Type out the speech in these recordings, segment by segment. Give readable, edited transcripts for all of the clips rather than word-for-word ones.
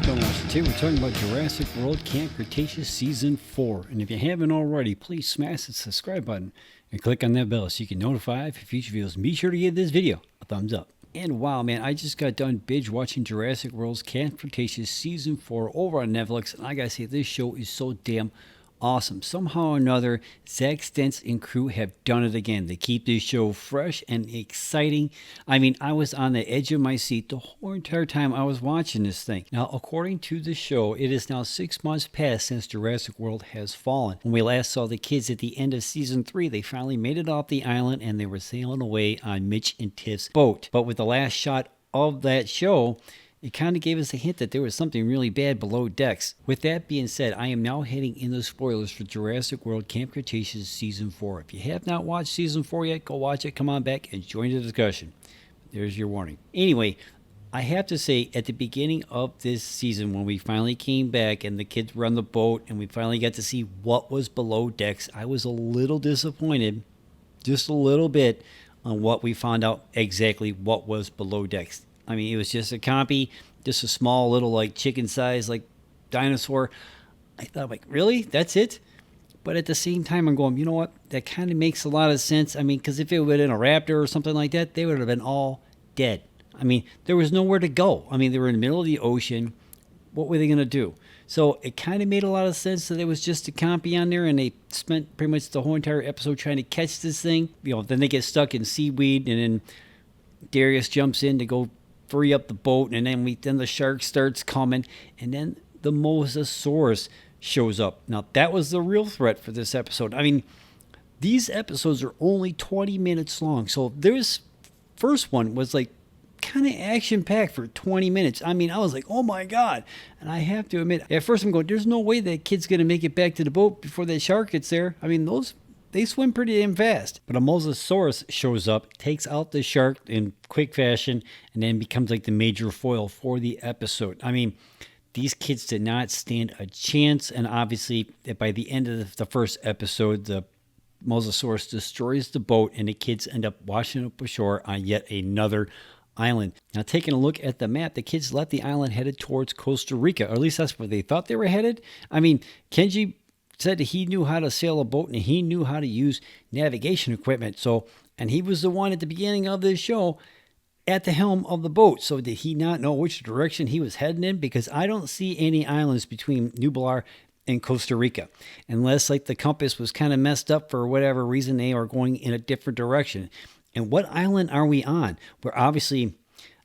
going on? Today we're talking about Jurassic World Camp Cretaceous Season 4. And if you haven't already, please smash the subscribe button and click on that bell so you can notify for future videos. And be sure to give this video a thumbs up. And wow, man, I just got done binge watching Jurassic World Camp Cretaceous Season 4 over on Netflix. And I gotta say, this show is so damn awesome. Somehow or another, Zack Stentz and crew have done it again. They keep this show fresh and exciting. I mean, I was on the edge of my seat the whole entire time I was watching this thing. Now, according to the show, it is now 6 months past since Jurassic World has fallen. When we last saw the kids at the end of Season 3, they finally made it off the island and they were sailing away on Mitch and Tiff's boat. But with the last shot of that show, it kind of gave us a hint that there was something really bad below decks. With that being said, I am now heading into spoilers for Jurassic World Camp Cretaceous Season 4. If you have not watched Season 4 yet, go watch it. Come on back and join the discussion. There's your warning. Anyway, I have to say, at the beginning of this season, when we finally came back and the kids were on the boat and we finally got to see what was below decks, I was a little disappointed, just a little bit, on what we found out exactly what was below decks. I mean, it was just a compy, just a small little like chicken size like dinosaur. I thought, like, really? That's it? But at the same time, I'm going, you know what? That kind of makes a lot of sense. I mean, because if it would have been a raptor or something like that, they would have been all dead. I mean, there was nowhere to go. I mean, they were in the middle of the ocean. What were they going to do? So it kind of made a lot of sense that it was just a compy on there, and they spent pretty much the whole entire episode trying to catch this thing. You know, then they get stuck in seaweed, and then Darius jumps in to go free up the boat, and then the shark starts coming, and then the mosasaurus shows up. Now that was the real threat for this episode. I mean, these episodes are only 20 minutes long, so this first one was like kind of action packed for 20 minutes. I mean, I was like, oh my god. And I have to admit, at first I'm going, there's no way that kid's gonna make it back to the boat before that shark gets there. I mean, they swim pretty damn fast. But a mosasaurus shows up, takes out the shark in quick fashion, and then becomes like the major foil for the episode. I mean, these kids did not stand a chance. And obviously, by the end of the first episode, the mosasaurus destroys the boat, and the kids end up washing up ashore on yet another island. Now, taking a look at the map, the kids left the island headed towards Costa Rica, or at least that's where they thought they were headed. I mean, Kenji said that he knew how to sail a boat and he knew how to use navigation equipment. So, and he was the one at the beginning of this show at the helm of the boat. So did he not know which direction he was heading in? Because I don't see any islands between Nublar and Costa Rica, unless like the compass was kind of messed up for whatever reason. They are going in a different direction. And what island are we on? We're obviously,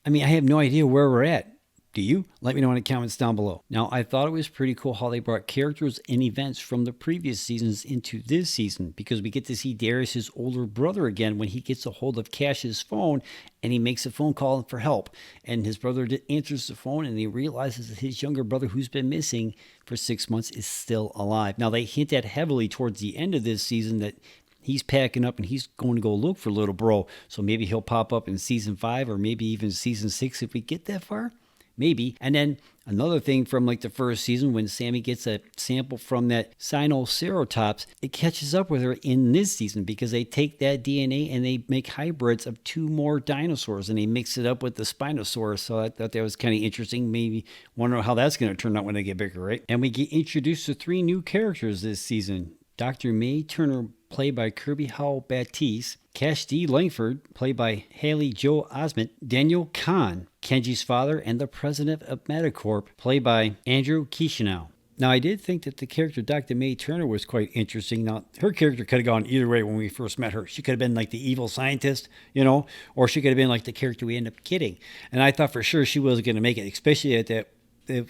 I mean, I have no idea where we're at. Do you? Let me know in the comments down below. Now, I thought it was pretty cool how they brought characters and events from the previous seasons into this season, because we get to see Darius' older brother again when he gets a hold of Kash's phone and he makes a phone call for help. And his brother answers the phone and he realizes that his younger brother, who's been missing for 6 months, is still alive. Now, they hint at heavily towards the end of this season that he's packing up and he's going to go look for little bro. So maybe he'll pop up in Season 5 or maybe even Season 6 if we get that far. Maybe. And then another thing from like the first season, when Sammy gets a sample from that Sinoceratops, it catches up with her in this season because they take that DNA and they make hybrids of 2 more dinosaurs and they mix it up with the Spinosaurus. So I thought that was kind of interesting. Maybe wonder how that's going to turn out when they get bigger, right? And we get introduced to 3 new characters this season. Dr. Mae Turner, played by Kirby Howell-Baptiste, Kash D. Langford, played by Haley Joe Osment, Daniel Kahn, Kenji's father, and the president of Medicorp, played by Andrew Kishinow. Now, I did think that the character Dr. Mae Turner was quite interesting. Now, her character could have gone either way when we first met her. She could have been like the evil scientist, you know, or she could have been like the character we end up getting. And I thought for sure she was going to make it, especially at that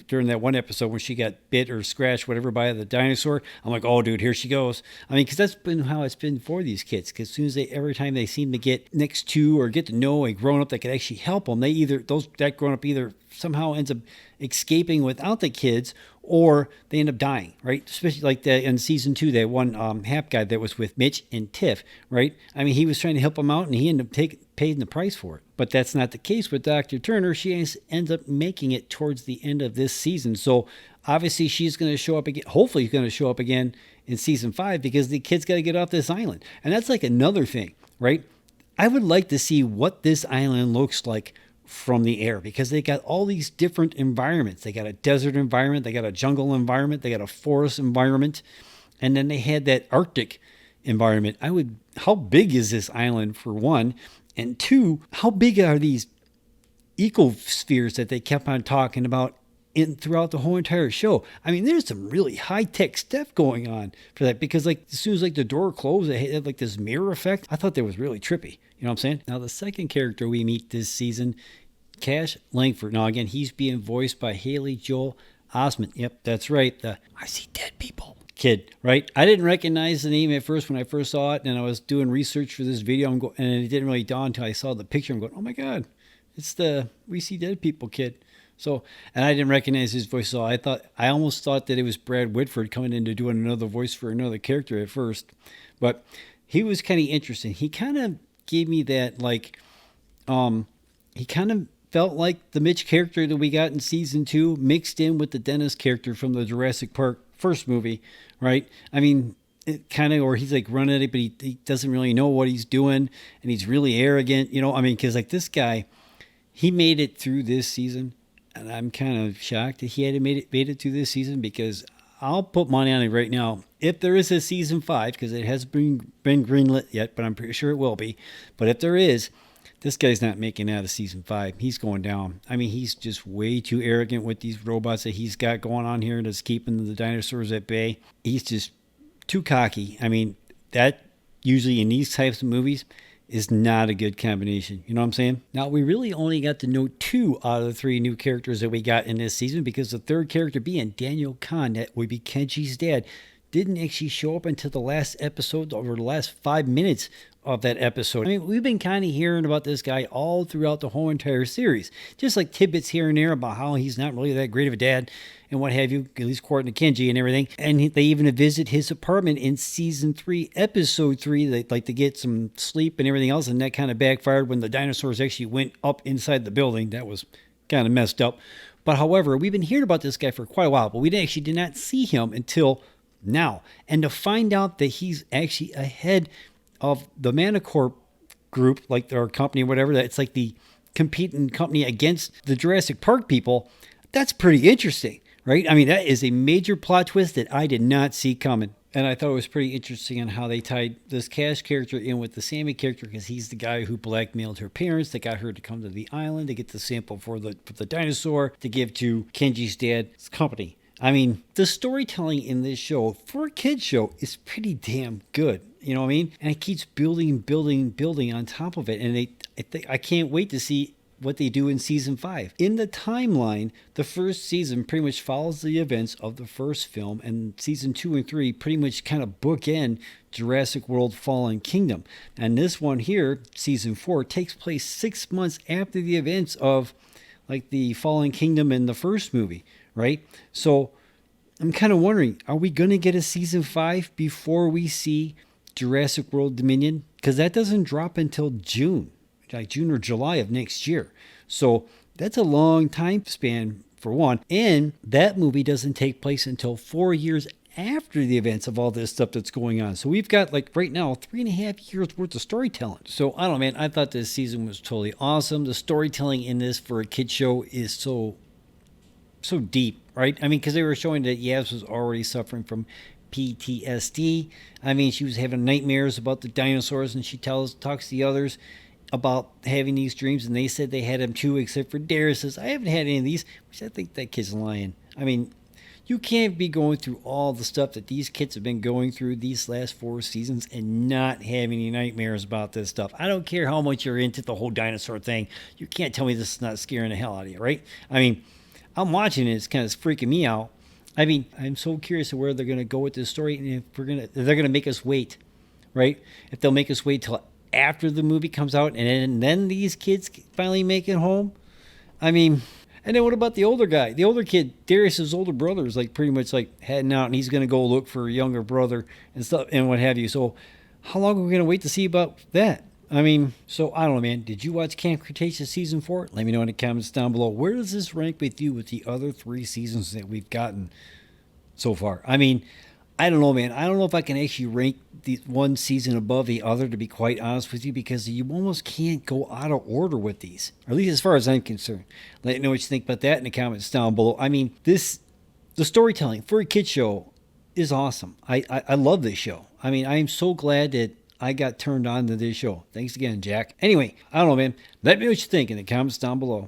during that one episode when she got bit or scratched, whatever, by the dinosaur. I'm like, oh, dude, here she goes. I mean, because that's been how it's been for these kids. Because every time they seem to get next to or get to know a grown up that could actually help them, that grown up either somehow ends up escaping without the kids, or they end up dying, right? Especially like in Season 2, that one Hap guy that was with Mitch and Tiff, right? I mean, he was trying to help them out, and he ended up paying the price for it. But that's not the case with Dr. Turner. She ends up making it towards the end of this season. So obviously she's going to show up again. Hopefully she's going to show up again in Season 5 because the kids got to get off this island. And that's like another thing, right? I would like to see what this island looks like from the air because they got all these different environments. They got a desert environment, they got a jungle environment, they got a forest environment, and then they had that Arctic environment. How big is this island, for one? And two, how big are these ecospheres that they kept on talking about throughout the whole entire show? I mean, there's some really high-tech stuff going on for that, because like as soon as like the door closed, it had like this mirror effect. I thought that was really trippy. You know what I'm saying? Now, the second character we meet this season, Kash Langford. Now, again, he's being voiced by Haley Joel Osment. Yep, that's right. The I see dead people kid, right? I didn't recognize the name at first when I first saw it, and I was doing research for this video, and it didn't really dawn until I saw the picture. I'm going, oh my God, it's the We See Dead People kid. So, and I didn't recognize his voice, so I almost thought that it was Brad Whitford coming in to doing another voice for another character at first. But he was kind of interesting. He kind of gave me that, like, he kind of felt like the Mitch character that we got in season 2 mixed in with the Dennis character from the Jurassic Park first movie, right? I mean, it kind of, or he's like running it, but he doesn't really know what he's doing, and he's really arrogant, you know? I mean, because like this guy, he made it through this season, and I'm kind of shocked that he had made it through this season, because I'll put money on it right now. If there is a season 5, because it hasn't been greenlit yet, but I'm pretty sure it will be. But if there is, this guy's not making it out of season 5. He's going down. I mean, he's just way too arrogant with these robots that he's got going on here that's keeping the dinosaurs at bay. He's just too cocky. I mean, that usually in these types of movies is not a good combination. You know what I'm saying? Now, we really only got to know 2 out of the 3 new characters that we got in this season, because the third character, being Daniel Kahn, that would be Kenji's dad, didn't actually show up until the last episode, over the last 5 minutes of that episode. I mean, we've been kind of hearing about this guy all throughout the whole entire series. Just like tidbits here and there about how he's not really that great of a dad and what have you, at least according to Kenji and everything. And they even visit his apartment in season 3, episode 3. They'd like to get some sleep and everything else, and that kind of backfired when the dinosaurs actually went up inside the building. That was kind of messed up. But however, we've been hearing about this guy for quite a while, but we actually did not see him until now. And to find out that he's actually ahead of the Manicorp group, like their company or whatever, that it's like the competing company against the Jurassic Park people, that's pretty interesting, right? I mean, that is a major plot twist that I did not see coming. And I thought it was pretty interesting on how they tied this Kash character in with the Sammy character, because he's the guy who blackmailed her parents, that got her to come to the island to get the sample for the dinosaur to give to Kenji's dad's company. I mean, the storytelling in this show, for a kid's show, is pretty damn good. You know what I mean? And it keeps building on top of it. And I can't wait to see what they do in season 5. In the timeline, the first season pretty much follows the events of the first film, and season 2 and 3 pretty much kind of bookend Jurassic World Fallen Kingdom. And this one here, season 4, takes place 6 months after the events of like the Fallen Kingdom in the first movie, right? So I'm kind of wondering, are we going to get a season 5 before we see Jurassic World Dominion? Because that doesn't drop until June, like June or July of next year. So that's a long time span for one. And that movie doesn't take place until 4 years after the events of all this stuff that's going on. So we've got, like, right now, 3.5 years worth of storytelling. So I don't know, man, I thought this season was totally awesome. The storytelling in this for a kid show is so deep, right? I mean, because they were showing that Yaz was already suffering from PTSD. I mean, she was having nightmares about the dinosaurs, and she talks to the others about having these dreams, and they said they had them too, except for Darius says, I haven't had any of these, which I think that kid's lying. I mean, you can't be going through all the stuff that these kids have been going through these last 4 seasons and not having any nightmares about this stuff. I don't care how much you're into the whole dinosaur thing. You can't tell me this is not scaring the hell out of you, right? I mean, I'm watching it. It's kind of freaking me out. I mean, I'm so curious of where they're going to go with this story, and if they're going to make us wait, right? If they'll make us wait till after the movie comes out, and then these kids finally make it home. I mean, and then what about the older guy? The older kid, Darius's older brother, is like pretty much like heading out, and he's going to go look for a younger brother and stuff and what have you. So how long are we going to wait to see about that? I mean, so I don't know, man. Did you watch Camp Cretaceous season 4? Let me know in the comments down below. Where does this rank with you with the other 3 seasons that we've gotten so far? I mean, I don't know, man. I don't know if I can actually rank the one season above the other, to be quite honest with you, because you almost can't go out of order with these, or at least as far as I'm concerned. Let me know what you think about that in the comments down below. I mean, the storytelling for a kid show is awesome. I love this show. I mean, I am so glad that I got turned on to this show. Thanks again, Jack. Anyway, I don't know, man. Let me know what you think in the comments down below.